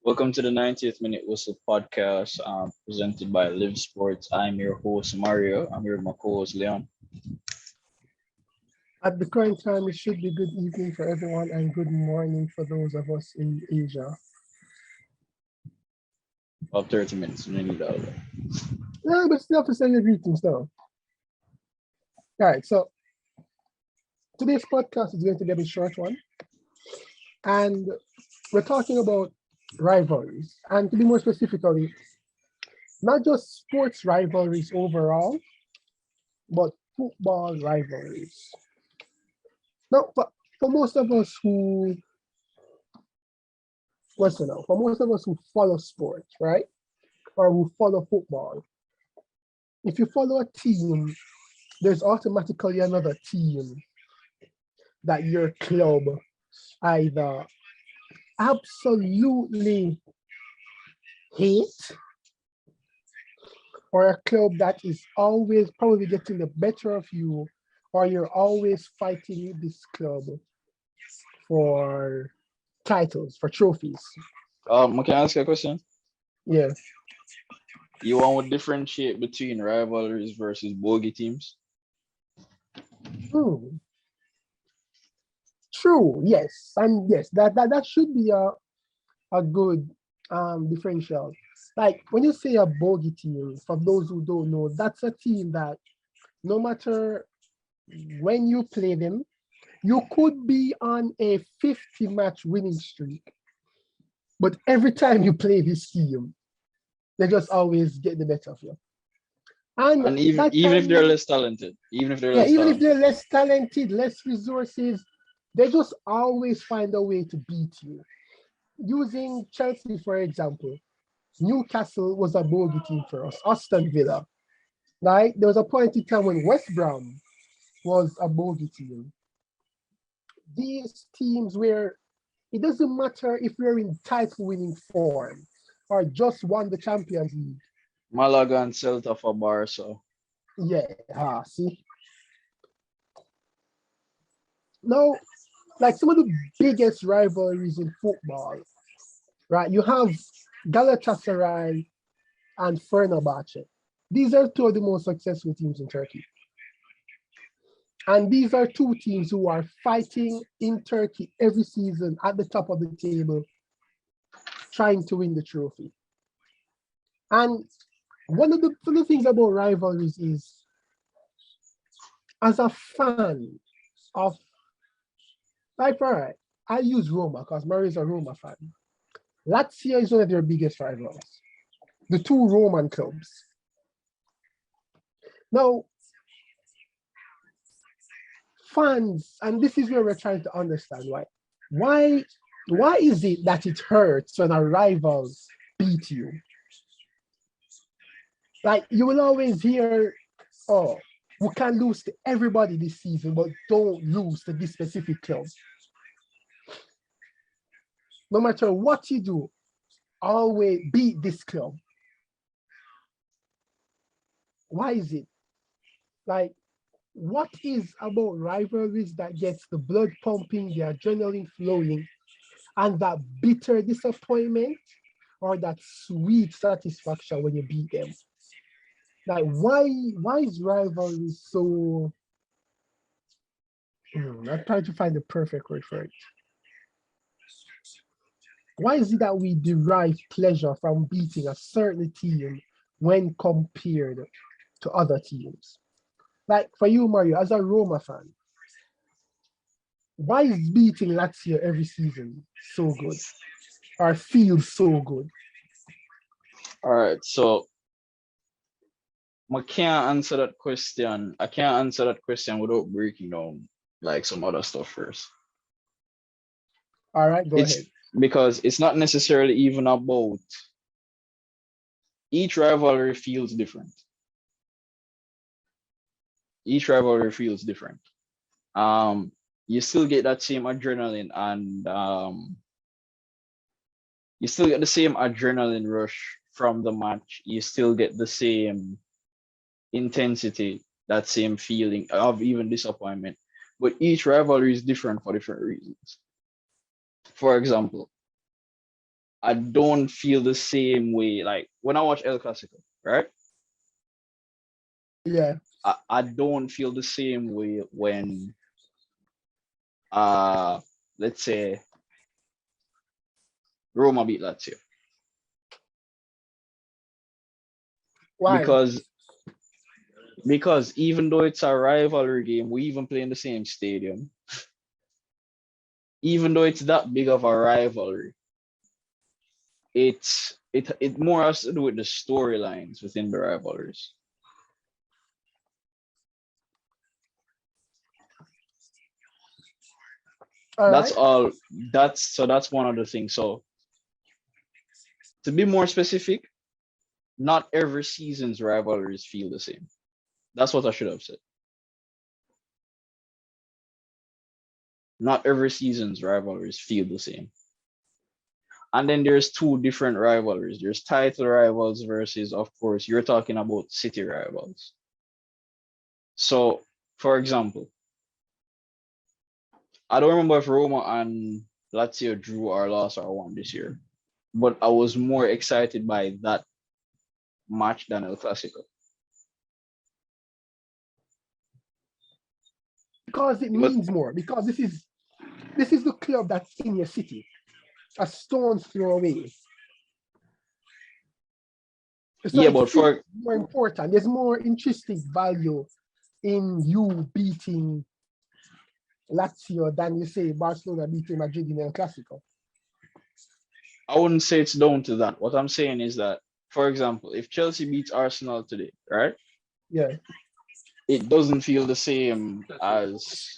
Welcome to the 90th Minute Whistle podcast presented by Live Sports. I'm your host, Mario. I'm here with my co host, Leon. At the current time, it should be good evening for everyone and good morning for those of us in Asia. About 30 minutes. We need all that. Yeah, but still have to send your greetings now. All right, so today's podcast is going to be a short one. And we're talking about rivalries. And to be more specifically, not just sports rivalries overall, but football rivalries. Now, for most of us who, listen now, for most of us who follow sports, right? Or who follow football, if you follow a team, there's automatically another team that your club either absolutely hate or a club that is always probably getting the better of you, or you're always fighting with this club for titles, for trophies. Can I ask you a question? Yeah. You want to differentiate between rivalries versus bogey teams? Hmm. True. Yes. And yes, that should be a good differential. Like when you say a bogey team, for those who don't know, that's a team that no matter when you play them, you could be on a 50 match winning streak, but every time you play this team, they just always get the better of you. And And even that even if they're can, less talented, even if they're yeah, less even if talented. they're less talented, less resources, they just always find a way to beat you. Using Chelsea, for example, Newcastle was a bogey team for us, Aston Villa. Right? There was a point in time when West Brom was a bogey team. These teams where it doesn't matter if we're in title winning form or just won the Champions League. Malaga and Celta for Barca. Yeah, see. Now, like some of the biggest rivalries in football, right? You have Galatasaray and Fenerbahce. These are two of the most successful teams in Turkey. And these are two teams who are fighting in Turkey every season at the top of the table, trying to win the trophy. And one of the things about rivalries is, as a fan of, like, all right, I use Roma because Murray is a Roma fan. Lazio is one of their biggest rivals, the two Roman clubs. Now, fans, and this is where we're trying to understand why, why is it that it hurts when our rivals beat you? Like you will always hear, oh, we can lose to everybody this season, but don't lose to this specific club. No matter what you do, always beat this club. Why is it? Like, what is about rivalries that gets the blood pumping, the adrenaline flowing, and that bitter disappointment or that sweet satisfaction when you beat them? Like, why is rivalry so? I'm trying to find the perfect word for it. Why is it that we derive pleasure from beating a certain team when compared to other teams? Like for you, Mario, as a Roma fan, why is beating Lazio every season so good or feels so good? All right, so I can't answer that question. I can't answer that question without breaking down like some other stuff first. All right, go It's ahead. because it's not necessarily even about each rivalry feels different. Each rivalry feels different. You still get that same adrenaline and you still get the same adrenaline rush from the match. You still get the same intensity, that same feeling of even disappointment. But each rivalry is different for different reasons. For example, I don't feel the same way. Like when I watch El Clasico, right? Yeah. I don't feel the same way when let's say Roma beat Lazio. Why? Because even though it's a rivalry game, we even play in the same stadium. Even though it's that big of a rivalry, it more has to do with the storylines within the rivalries. All That's right. all. That's one of the things. So to be more specific, not every season's rivalries feel the same. That's what I should have said. Not every season's rivalries feel the same. And then there's two different rivalries. There's title rivals versus, of course, you're talking about city rivals. So, for example, I don't remember if Roma and Lazio drew or lost or won this year, but I was more excited by that match than El Clasico. Because it It was, means more. Because this is the club that's in your city, a stone's throw away. So yeah, it but feels for more important. There's more intrinsic value in you beating Lazio than you say Barcelona beating Madrid in El Clasico. I wouldn't say it's down to that. What I'm saying is that, for example, if Chelsea beats Arsenal today, right? Yeah. It doesn't feel the same as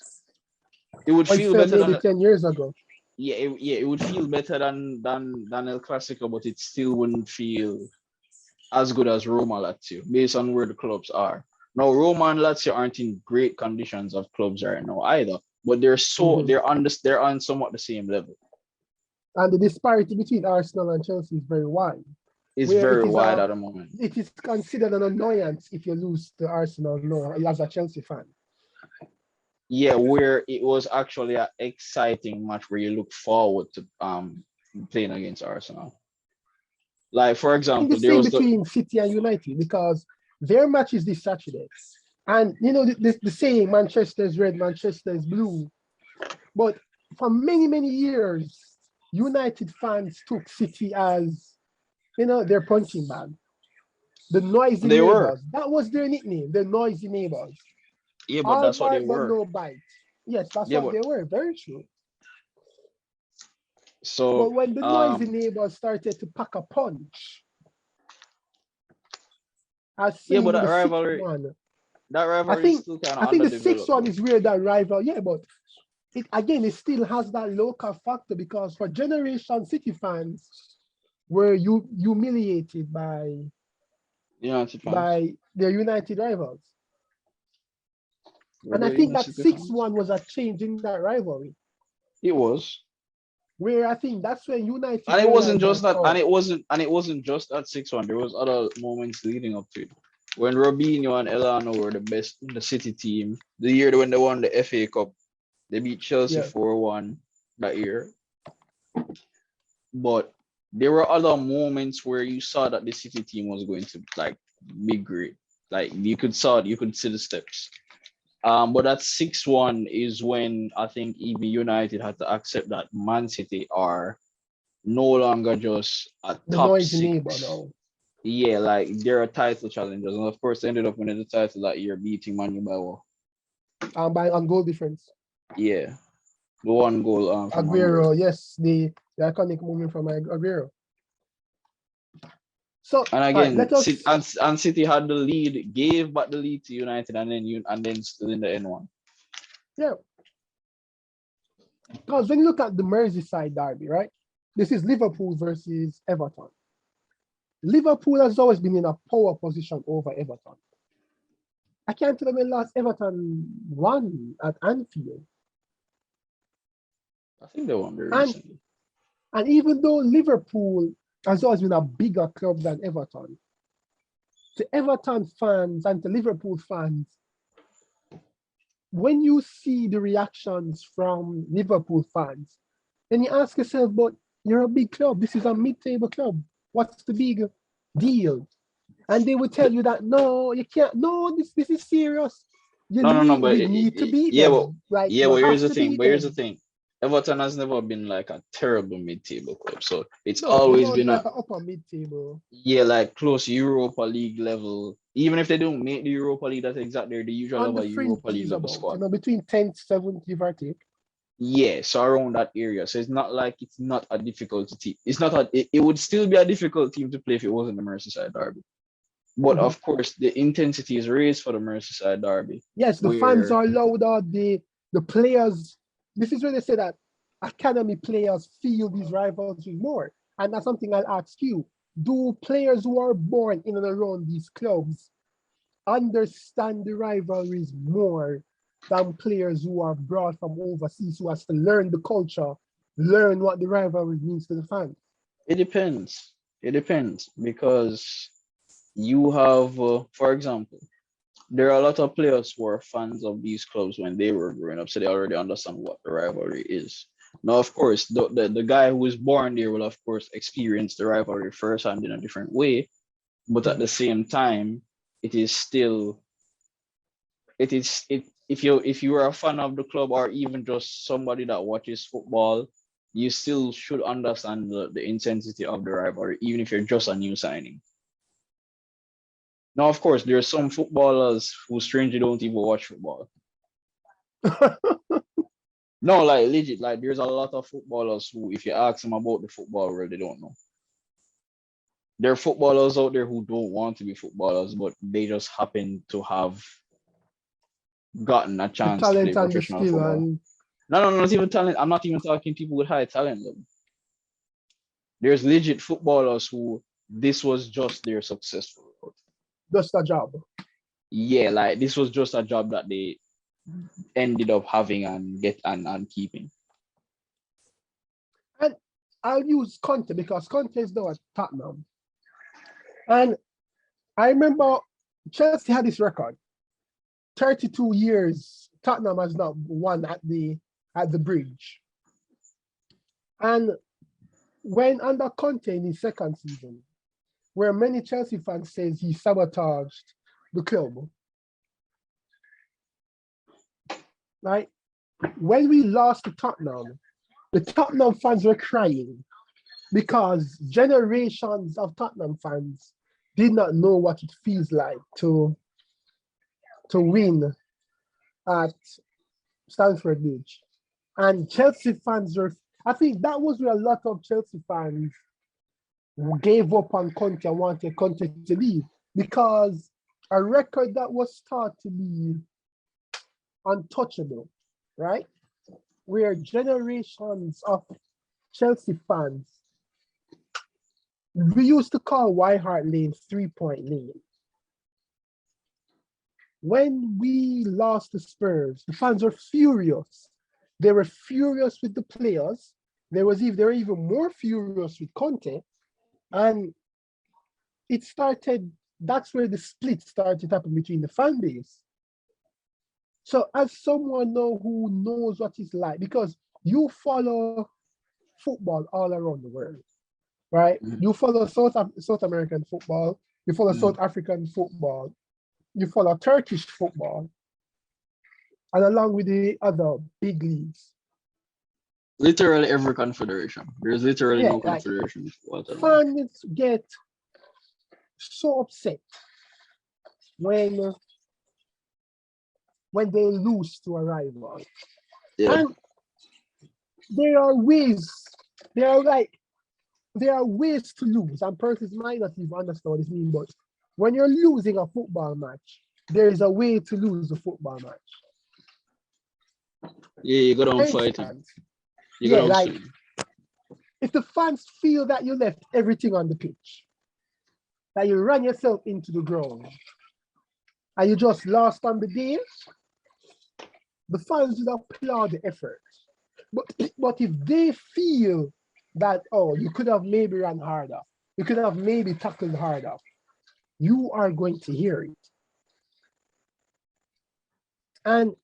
it would Or it feel felt better maybe than 10 years ago. it would feel better than El Clasico, but it still wouldn't feel as good as Roma Lazio based on where the clubs are. Now Roma and Lazio aren't in great conditions of clubs right now either, but they're on somewhat the same level. And the disparity between Arsenal and Chelsea is very wide. It's Where very wide at the moment. it is considered an annoyance if you lose to Arsenal no, as a Chelsea fan. Yeah, where it was actually an exciting match where you look forward to playing against Arsenal. Like for I think the example, there same was the between City and United because their match is this Saturday. And you know the saying Manchester is red, Manchester is blue. But for many, many years, United fans took City as their punching bag. The noisy they were. neighbors. That was their nickname, the noisy neighbors. Yeah, but All that's what they bark but were. no bite. Yes, that's Yeah, what but they were. Very true. But so when the noisy neighbors started to pack a punch, as yeah, but seen in the sixth one, that I rivalry is think still kind of I think the sixth underdeveloped one though. is where that rival, yeah, but it still has that local factor because for generation City fans were humiliated United fans. by their United rivals. Were And I they think that United sixth fans? one was a change in that rivalry. It was. Where I think that's when United And it wasn't realized that just that, oh, and it wasn't just that 6-1. There was other moments leading up to it. When Robinho and Elano were the best in the City team, the year when they won the FA Cup, they beat Chelsea yeah, 4-1 that year. But there were other moments where you saw that the City team was going to like be great. Like you could see the steps. But that 6-1 is when I think even United had to accept that Man City are no longer just a the top noisy neighbor six. now. Yeah, like they're a title challengers, and of course they ended up winning the title that year, beating Man U by what? By on goal difference. Yeah, the one goal from Aguero, Aguero. yes, the iconic moment from Aguero. So And all right, again, let us and City had the lead, gave back the lead to United, and then still in the N1. yeah. Because when you look at the Merseyside derby, right? This is Liverpool versus Everton. Liverpool has always been in a power position over Everton. I can't remember when last Everton won at Anfield. I think they won very And recently. and even though Liverpool has always been a bigger club than Everton, to Everton fans and to Liverpool fans, when you see the reactions from Liverpool fans, then you ask yourself, but You're a big club. This is a mid-table club. What's the big deal? And they would tell you that no, you can't. No, this is serious. No, but We need to beat yeah, them. Like yeah, you but here's have the to thing. beat But here's the them. thing. Everton has never been like a terrible mid-table club, so it's No, they've always always been like a an upper mid-table. yeah, like close Europa League level. Even if they don't make the Europa League, that's exactly the usual On of the a Europa League fringes level about, squad. between 10th, 7th, give or take. Yeah, so around that area. So it's not like it's not a difficult team. It's not a it would still be a difficult team to play if it wasn't the Merseyside derby. But Mhm. of course, the intensity is raised for the Merseyside derby, Yes, the fans where are louder. The players. This is where they say that academy players feel these rivalries more. And that's something I'll ask you. Do players who are born in and around these clubs understand the rivalries more than players who are brought from overseas who has to learn the culture, learn what the rivalry means to the fans? it depends. It depends because you have, for example, there are a lot of players who are fans of these clubs when they were growing up, so they already understand what the rivalry is. Now, of course, the guy who is born there will, of course, experience the rivalry firsthand in a different way, but at the same time, it is still it is it if you are a fan of the club or even just somebody that watches football, you still should understand the intensity of the rivalry, even if you're just a new signing. Now, of course, there are some footballers who strangely don't even watch football. No, like legit, like there's a lot of footballers who, if you ask them about the football world, they don't know. There are footballers out there who don't want to be footballers, but they just happen to have gotten a The chance to play talent and the professional skill football. and No, not even talent. I'm not even talking people with high talent level. There's legit footballers who this was just their successful route. just a job. Yeah, like this was just a job that they ended up having and keeping. And I'll use Conte because Conte is now at Tottenham. And I remember Chelsea had this record. 32 years, Tottenham has not won at the bridge. And when under Conte in his second season, where many Chelsea fans says he sabotaged the club, right? When we lost to Tottenham, the Tottenham fans were crying because generations of Tottenham fans did not know what it feels like to win at Stamford Bridge. And Chelsea fans were, I think that was where a lot of Chelsea fans gave up on Conte and wanted Conte to leave because a record that was thought to be untouchable, right? Where generations of Chelsea fans, we used to call White Hart Lane 3-point lane. When we lost the Spurs, the fans were furious. They were furious with the players. They were even more furious with Conte. And that's where the split started happening between the fan base. So as someone now who knows what it's like, because you follow football all around the world, right? You follow South American football, you follow South African football, you follow Turkish football, and along with the other big leagues. Literally every confederation. There's literally no Like confederation. fans get so upset when they lose to a rival. Yeah. And there are ways to lose, and persons might not even understand what this means, but when you're losing a football match, there is a way to lose a football match. Yeah, you go down fighting. You go down swinging. If the fans feel that you left everything on the pitch, that you ran yourself into the ground, and you just lost on the day, the fans will applaud the effort. But if they feel that, oh, you could have maybe run harder, you could have maybe tackled harder, you are going to hear it. And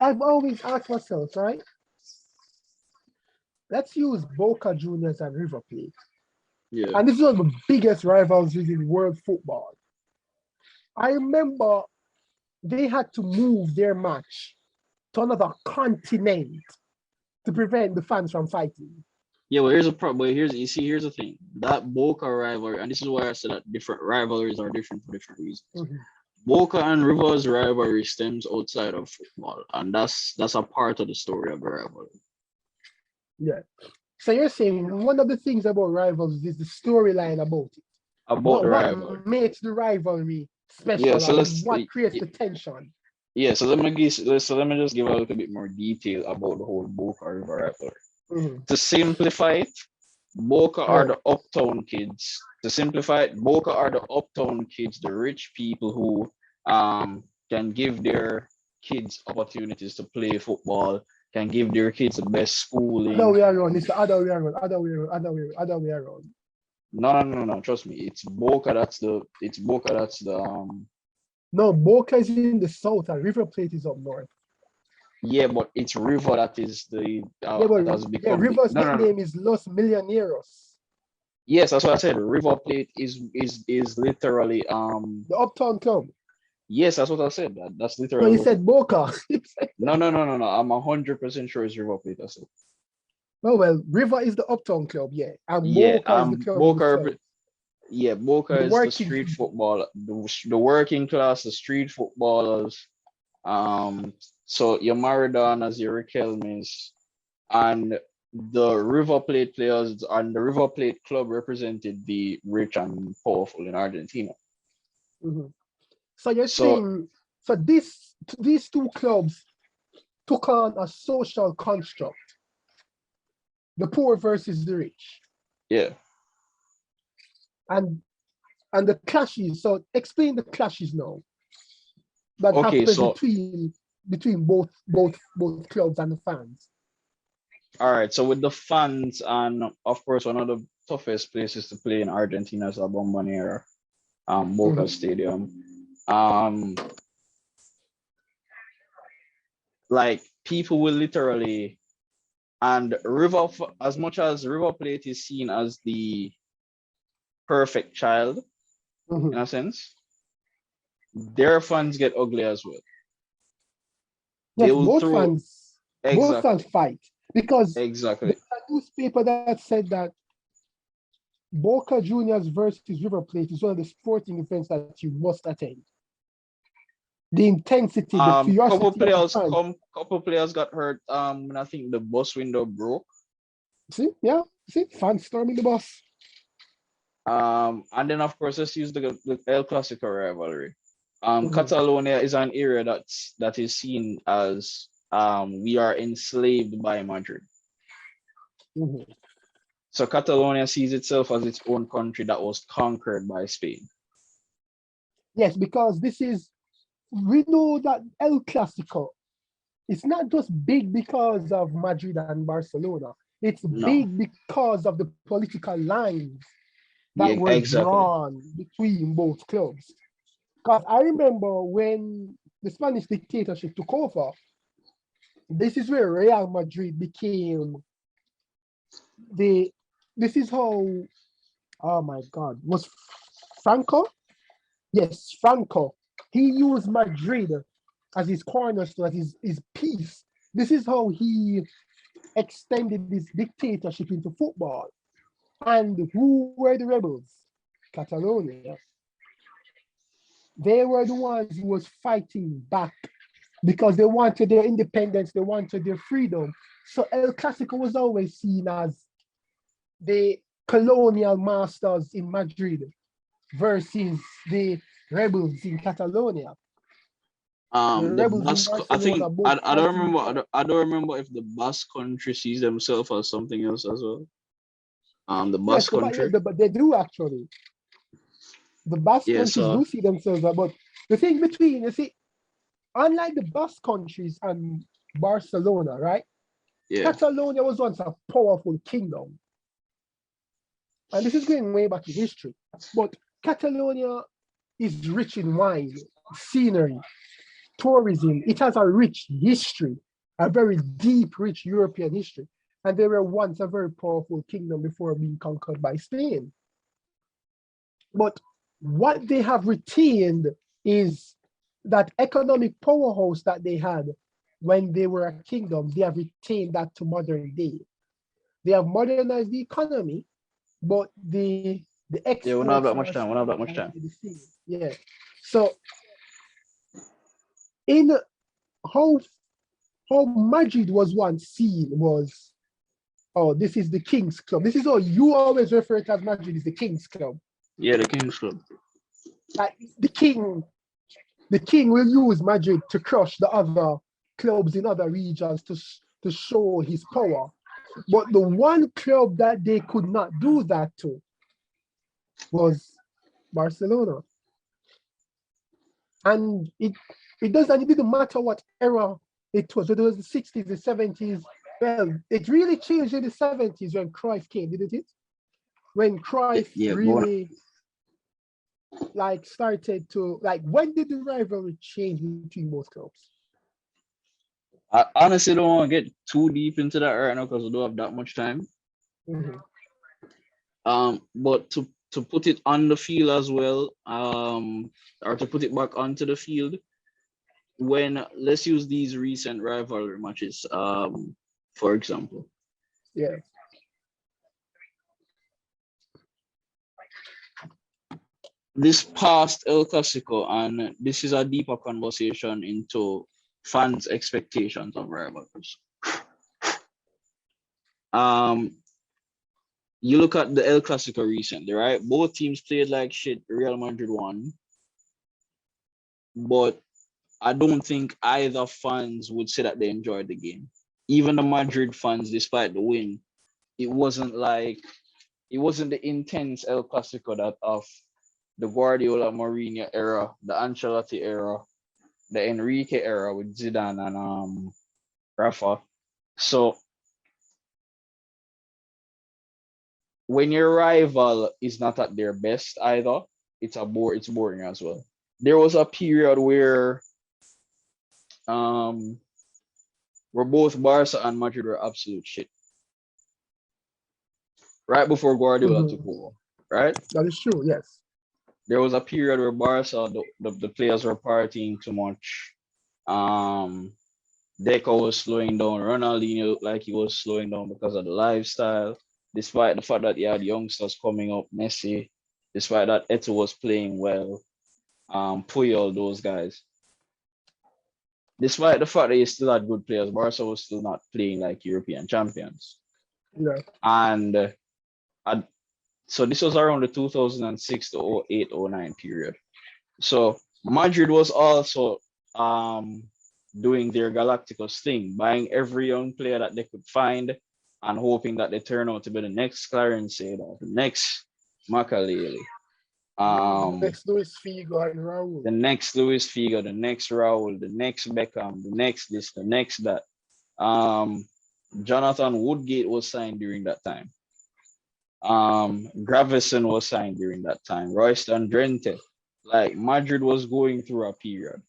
I've always asked myself, right? let's use Boca Juniors and River Plate. Yeah. And this is one of the biggest rivalries in world football. I remember they had to move their match to another continent to prevent the fans from fighting. Yeah, well, here's a problem. But here's the thing. That Boca rivalry, and this is why I said that different rivalries are different for different reasons. Mm-hmm. Boca and Rivers rivalry stems outside of football, and that's a part of the story of the rivalry. Yeah. So you're saying one of the things about rivals is the storyline about it. About the What rivalry. makes the rivalry special? Yeah, so what creates the tension? Yeah, so let me just give a little bit more detail about the whole Boca River rivalry. Mm-hmm. To simplify it, Boca are the uptown kids. To simplify it, Boca are the uptown kids, the rich people who can give their kids opportunities to play football, can give their kids the best schooling. Other way around. It's the other way around. No. Trust me, it's Boca. No, Boca is in the south and River Plate is up north. Yeah, but it's River that is the that has become River's nickname is Los Millonarios. Yes, that's what I said. River Plate is literally the uptown club. Yes, that's what I said. That's literally. No, you said Boca. No. I'm 100% sure it's River Plate. That's it. Well, River is the uptown club, yeah, and Boca is the club. Boca is the street football, the working class, the street footballers. So your Maradonas, your Riquelmes, and the River Plate players and the River Plate club represented the rich and powerful in Argentina. Mm-hmm. So you're saying, so these two clubs took on a social construct, the poor versus the rich. Yeah. And the clashes. So explain the clashes now. That happens between both clubs and the fans. All right. So with the fans, and of course, one of the toughest places to play in Argentina is La Bombonera, Boca Stadium. Like people will literally, and as much as River Plate is seen as the perfect child, in a sense, their fans get ugly as well. Yes, both fans fight because exactly the newspaper that said that Boca Juniors versus River Plate is one of the sporting events that you must attend. The intensity, the curiosity. Couple players got hurt. When I think the bus window broke. See, fans storming the bus. And then of course let's use the El Clasico rivalry. Catalonia is an area that is seen as we are enslaved by Madrid. So Catalonia sees itself as its own country that was conquered by Spain. Yes, because we know that El Clasico, it's not just big because of Madrid and Barcelona. It's big because of the political lines that were drawn between both clubs. Because I remember when the Spanish dictatorship took over, this is where Real Madrid became this is how, oh my God, was Franco? Yes, Franco. He used Madrid as his cornerstone, as his piece. This is how he extended his dictatorship into football. And who were the rebels? Catalonia. They were the ones who was fighting back because they wanted their independence, they wanted their freedom. So El Clasico was always seen as the colonial masters in Madrid versus the rebels in Catalonia. I don't remember if the Basque country sees themselves as something else as well. The Basque country. But they do actually. The Basque countries do see themselves, but the thing between, you see, unlike the Basque countries and Barcelona, right? Yeah. Catalonia was once a powerful kingdom. And this is going way back in history. But Catalonia is rich in wine, scenery, tourism. It has a rich history, a very deep, rich European history. and they were once a very powerful kingdom before being conquered by Spain. But what they have retained is that economic powerhouse that they had when they were a kingdom. They have retained that to modern day. They have modernized the economy, but the Yeah, we don't have exports that are much time. We don't have that much time. the same. Yeah. So in how Madrid was once seen was, oh, this is the King's Club. This is how you always refer to as Madrid is the King's Club. Yeah, the Kings Club. Like the king will use Madrid to crush the other clubs in other regions to show his power. But the one club that they could not do that to was Barcelona. And it didn't matter what era it was, whether it was the 60s, the 70s. Well, it really changed in the 70s when Cruyff came, didn't it? When Cruyff really like started to like, when did the rivalry change between both clubs? I honestly don't want to get too deep into that right now because we don't have that much time. But to put it on the field as well, or to put it back onto the field, when let's use these recent rivalry matches, for example. Yeah. This past El Clasico, and this is a deeper conversation into fans' expectations of rivalries. You look at the El Clasico recently, right? Both teams played like shit. Real Madrid won, but I don't think either fans would say that they enjoyed the game. Even the Madrid fans, despite the win, it wasn't the intense El Clasico that of the Guardiola Mourinho era, the Ancelotti era, the Enrique era with Zidane and Rafa. So when your rival is not at their best either, it's boring as well. There was a period where both Barca and Madrid were absolute shit. Right before Guardiola took over, right? That is true, yes. There was a period where Barca, the players were partying too much. Deco was slowing down. Ronaldinho looked like he was slowing down because of the lifestyle. Despite the fact that he had youngsters coming up, Messi, despite that Eto'o was playing well, Puyol, those guys. Despite the fact that he still had good players, Barca was still not playing like European champions. Yeah. And so this was around the 2006 to 08, 09 period. So Madrid was also doing their Galacticos thing, buying every young player that they could find and hoping that they turn out to be the next Clarence Seedorf, the next Makaleli. Next Luis Figo and Raul. The next Luis Figo, the next Raul, the next Beckham, the next this, the next that. Jonathan Woodgate was signed during that time. Gravison was signed during that time. Royston Drenthe. Like Madrid was going through a period.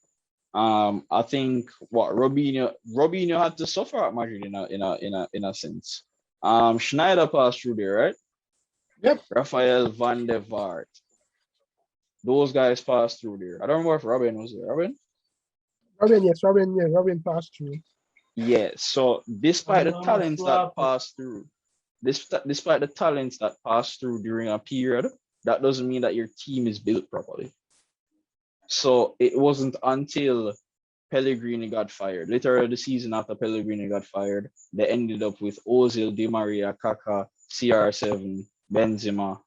I think what Robinho had to suffer at Madrid in a sense. Schneider passed through there, right? Yep. Rafael van der Vaart. Those guys passed through there. I don't remember if Robin was there. Robin? Robin passed through. Yeah. So despite the talents that passed through, despite the talents that passed through during a period, that doesn't mean that your team is built properly. So it wasn't until Pellegrini got fired. Literally the season after Pellegrini got fired, they ended up with Ozil, Di Maria, Kaká, CR7, Benzema,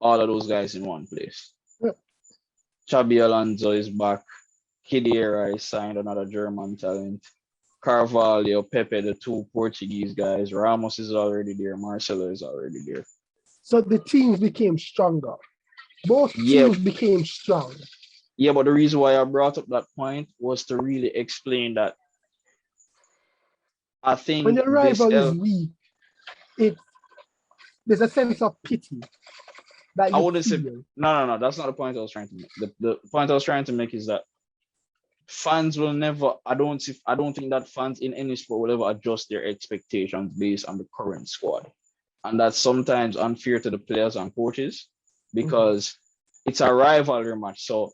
all of those guys in one place. Yep. Xabi Alonso is back. Khedira is signed, another German talent. Carvalho, Pepe, the two Portuguese guys. Ramos is already there. Marcelo is already there. So the teams became stronger. Both teams became strong. Yeah, but the reason why I brought up that point was to really explain that I think when the rival is weak, there's a sense of pity. I wouldn't say no. That's not the point I was trying to make. The point I was trying to make is that fans will never. I don't think that fans in any sport will ever adjust their expectations based on the current squad, and that's sometimes unfair to the players and coaches because it's a rivalry match. So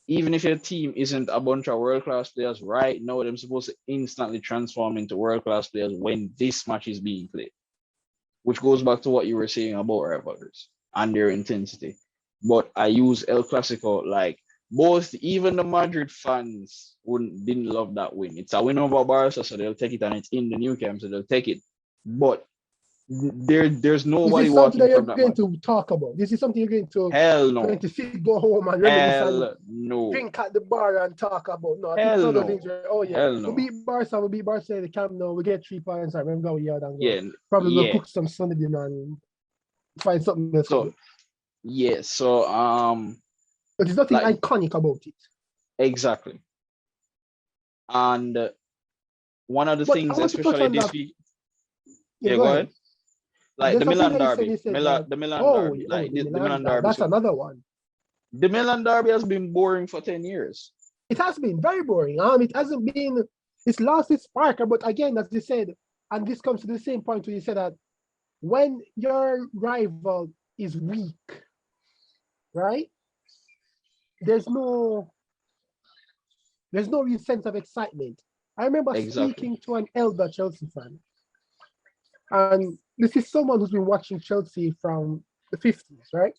even if your team isn't a bunch of world class players right now, they're supposed to instantly transform into world class players when this match is being played, which goes back to what you were saying about rivalries and their intensity. But I use El Clasico like both, even the Madrid fans didn't love that win. It's a win over Barca, so they'll take it, and it's in the new camp, so they'll take it. But there's Is nobody this something that walking you're from that going match. to talk about? This is something you're Hell going no. to sit, go home and reminisce and Hell no. drink at the bar and talk about. No, I think it's Hell one of those no. things where, oh yeah, Hell we no. beat Barca, we beat Barca in the camp now, we get 3 points. I remember we yard and go. Yeah. Probably we'll Yeah. cook some Sunday dinner and find something else to So do. yeah. So But there's nothing like iconic about it. exactly. And one of the But I things, want to touch especially on this that. week, Yeah, yeah, go go ahead. ahead. Like There's the something Milan that you said. Derby, You said The Milan Derby, like the the Milan Milan Derby. Derby. That's So another one. the Milan Derby has been boring for 10 years. It has been very boring. It hasn't been. It's lost its spark. But again, as you said, and this comes to the same point where you said that when your rival is weak, right? There's no real sense of excitement. I remember Exactly. speaking to an elder Chelsea fan, and this is someone who's been watching Chelsea from the 50s, right?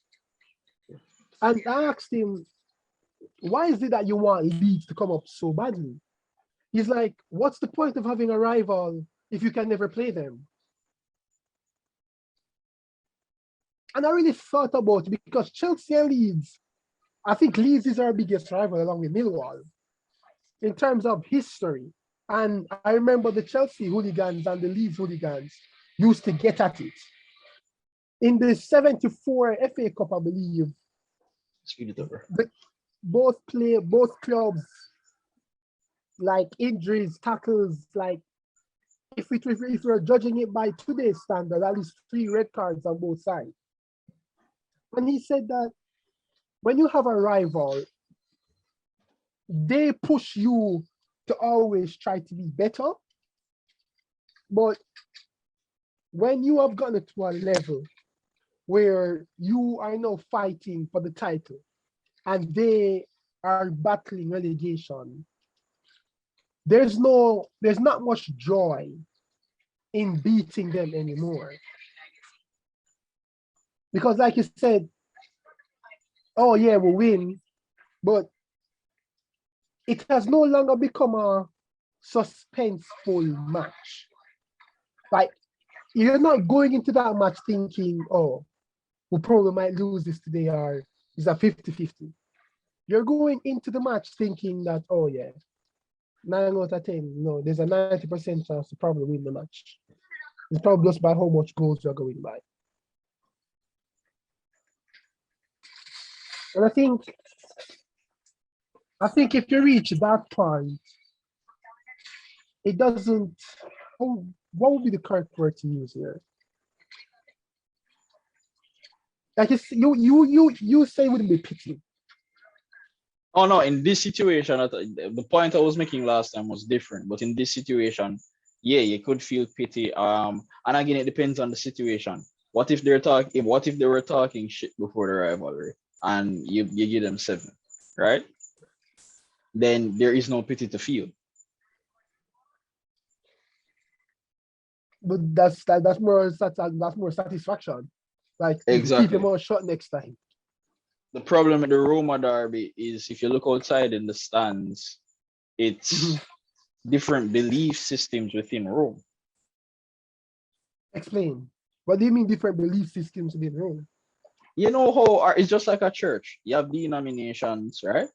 And I asked him, why is it that you want Leeds to come up so badly? He's like, what's the point of having a rival if you can never play them? And I really thought about it because Chelsea and Leeds, I think Leeds is our biggest rival along with Millwall in terms of history. And I remember the Chelsea hooligans and the Leeds hooligans used to get at it. In the 74 FA Cup, I believe, Speed it over. both clubs, like injuries, tackles, like if we're judging it by today's standard, at least 3 red cards on both sides. And he said that when you have a rival, they push you to always try to be better. But when you have gotten to a level where you are now fighting for the title and they are battling relegation, there's not much joy in beating them anymore. Because like you said, oh yeah, we'll win, but it has no longer become a suspenseful match. Like, you're not going into that match thinking, oh, we probably might lose this today, or it's a 50-50. You're going into the match thinking that, oh yeah, 9 out of 10, no, there's a 90% chance to probably win the match. It's probably just by how much goals you're going by. And I think if you reach that point, it doesn't. What would be the correct word to use here? Like you say it wouldn't be pity. Oh no, in this situation, the point I was making last time was different, but in this situation, yeah, you could feel pity. And again, it depends on the situation. What if they were talking shit before the rivalry and you give them 7, right? Then there is no pity to feel. But that's more satisfaction. Like, Exactly. keep them all shut next time. The problem with the Roma derby is if you look outside in the stands, it's different belief systems within Rome. Explain. What do you mean different belief systems within Rome? You know how it's just like a church. You have denominations, right?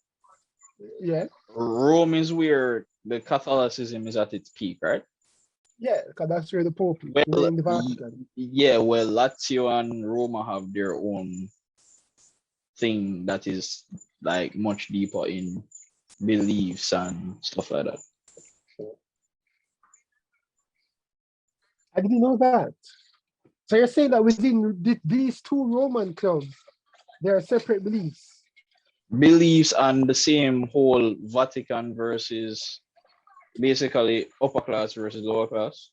Yeah. Rome is where the Catholicism is at its peak, right? Yeah, because that's where the Pope is. Well, In the Vatican. yeah, well, Lazio and Roma have their own thing that is like much deeper in beliefs and stuff like that. I didn't know that. So you're saying that within these 2 Roman clubs, there are separate beliefs? believes on the same whole Vatican versus basically upper class versus lower class.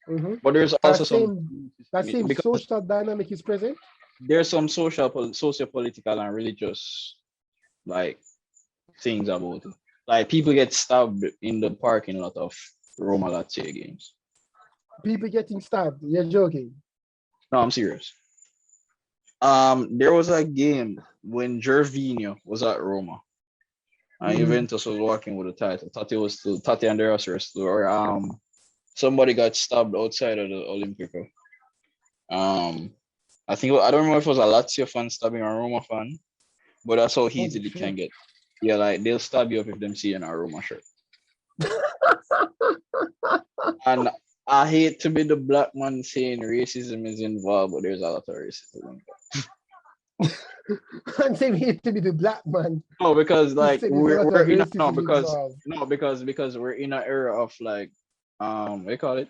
Mm-hmm. But there's That also some same because social dynamic is present. there's some socio-political and religious like things about it. Like people get stabbed in the parking lot of Roma Lazio games. People getting stabbed. You're joking. No, I'm serious. There was a game when Gervinho was at Roma and Juventus was walking with the title. Tati and Andreas were still, or somebody got stabbed outside of the Olympico. I don't remember if it was a Lazio fan stabbing a Roma fan, but that's how heated it can get. Yeah, like they'll stab you up if them see an Roma shirt. And I hate to be the black man saying racism is involved, but there's a lot of racism involved. And same hate to be the black man. No, because like we're in because we're in an era of like what do you call it?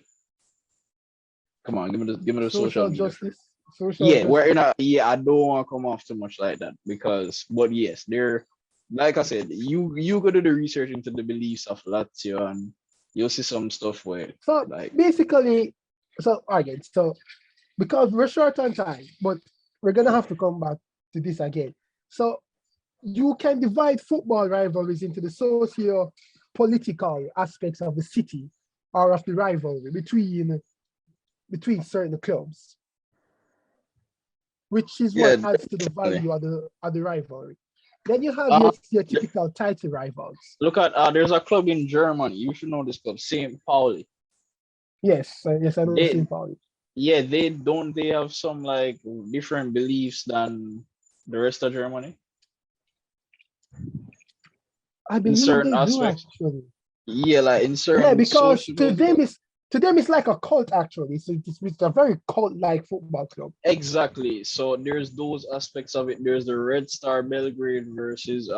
Come on, give me the social justice. I don't want to come off too much like that but yes, they're like I said, you go do the research into the beliefs of Lazio and you'll see some stuff where so like basically so because we're short on time, but we're gonna have to come back to this again. So you can divide football rivalries into the socio-political aspects of the city or of the rivalry between certain clubs, which is what adds to the value of the rivalry. Then you have your typical title rivals. Look at there's a club in Germany. You should know this club, St. Pauli. Yes, I know St. Pauli. Yeah, they have some like different beliefs than the rest of Germany. I believe certain they do actually. Yeah, like in certain because to them it's like a cult actually. So it's a very cult-like football club. Exactly. So there's those aspects of it. There's the Red Star Belgrade versus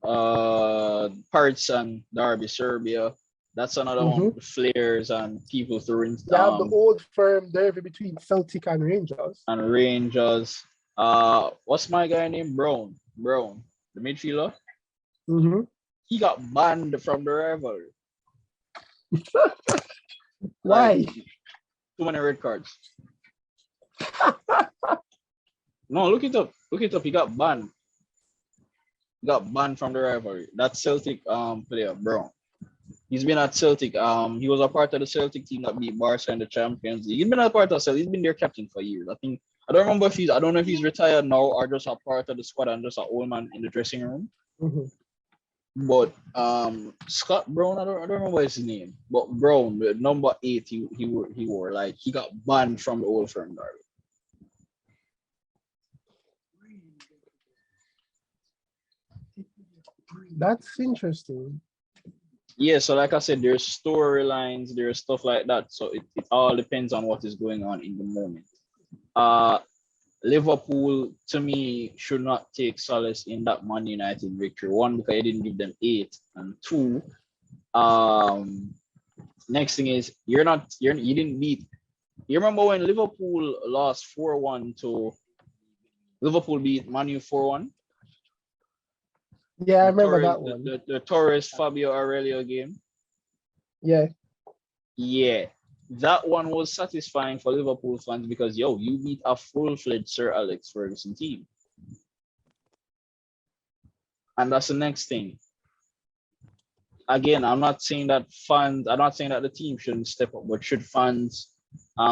Partizan Derby Serbia. That's another one with the flares and people throwing. You have the old firm derby between Celtic and Rangers. What's my guy named Brown, the midfielder? Mm-hmm. He got banned from the rivalry. Why? Like, too many red cards. No, look it up. He got banned. From the rivalry. That Celtic player, Brown. He's been at Celtic. He was a part of the Celtic team that beat Barca in the Champions League. He's been a part of Celtic. He's been their captain for years. I don't know if he's retired now or just a part of the squad and just an old man in the dressing room. Mm-hmm. But Scott Brown, I don't remember his name, but Brown, the number 8, he wore like he got banned from the Old Firm derby. That's interesting. Yeah, so like I said, there's storylines, there's stuff like that. So it all depends on what is going on in the moment. Liverpool, to me, should not take solace in that Man United victory. One, because I didn't give them 8, and 2, next thing is you didn't beat. You remember when Liverpool lost 4-1 to Liverpool beat Man U 4-1? Yeah, I remember that one. The Torres Fabio Aurelio game. Yeah. Yeah. That one was satisfying for Liverpool fans because you beat a full-fledged Sir Alex Ferguson team. And that's the next thing. Again, I'm not saying that the team shouldn't step up, but should fans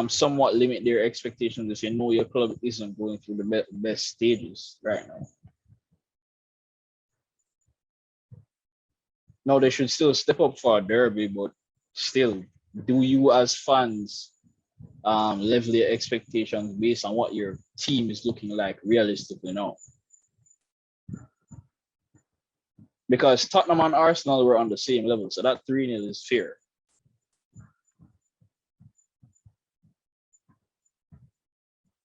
somewhat limit their expectations to say, no, your club isn't going through the best stages right now. No, they should still step up for a derby, but still, do you as fans level your expectations based on what your team is looking like realistically now? Because Tottenham and Arsenal were on the same level, so that 3-0 is fair.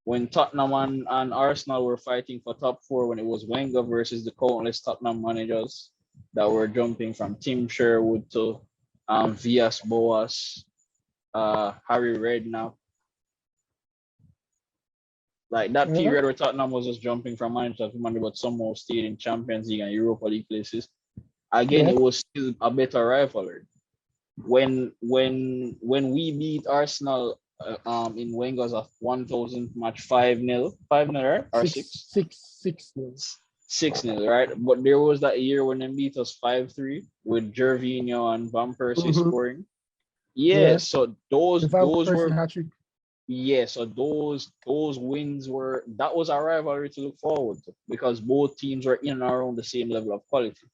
When Tottenham and Arsenal were fighting for top 4, when it was Wenger versus the countless Tottenham managers that were jumping from Tim Sherwood to Villas Boas, Harry Redknapp. Like that Uh-huh. period where Tottenham was just jumping from manager to manager, but somehow stayed in Champions League and Europa League places. Again, Yeah. it was still a better rivalry. When we beat Arsenal in Wenger's of 1,000 match 5-0, 5-0, right? Or Six, 6? six, 6 6-0, right? But there was that year when they beat us 5-3 with Gervinho and Van Persie Mm-hmm. scoring. Yeah, Yeah. so The those Van those Persie were hat-trick. yeah, so those wins were that was a rivalry to look forward to because both teams were in and around the same level of quality.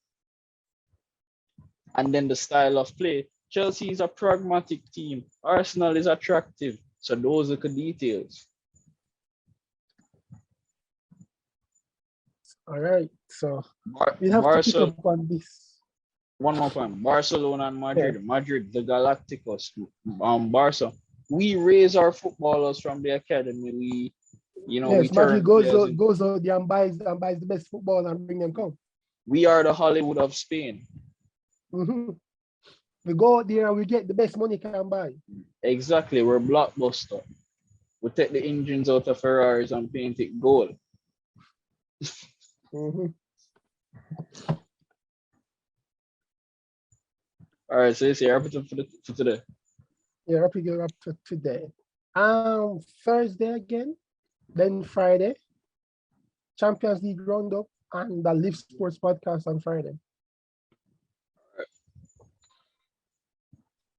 And then the style of play. Chelsea is a pragmatic team. Arsenal is attractive. So those are the details. All right. So we have to pick Barcelona, up on this. one more point. Barcelona and Yeah. Madrid. Madrid, the Galacticos. Barca. We raise our footballers from the academy. We Yes, Madrid turn goes players out, in. goes out there and buys the best football and bring them come. We are the Hollywood of Spain. Mm-hmm. We go out there and we get the best money can buy. Exactly. We're blockbuster. We take the engines out of Ferraris and paint it gold. Mm-hmm. All right, so you see, everything for today. Yeah, up we up to today. Thursday again, then Friday, Champions League roundup and the Live Sports podcast on Friday.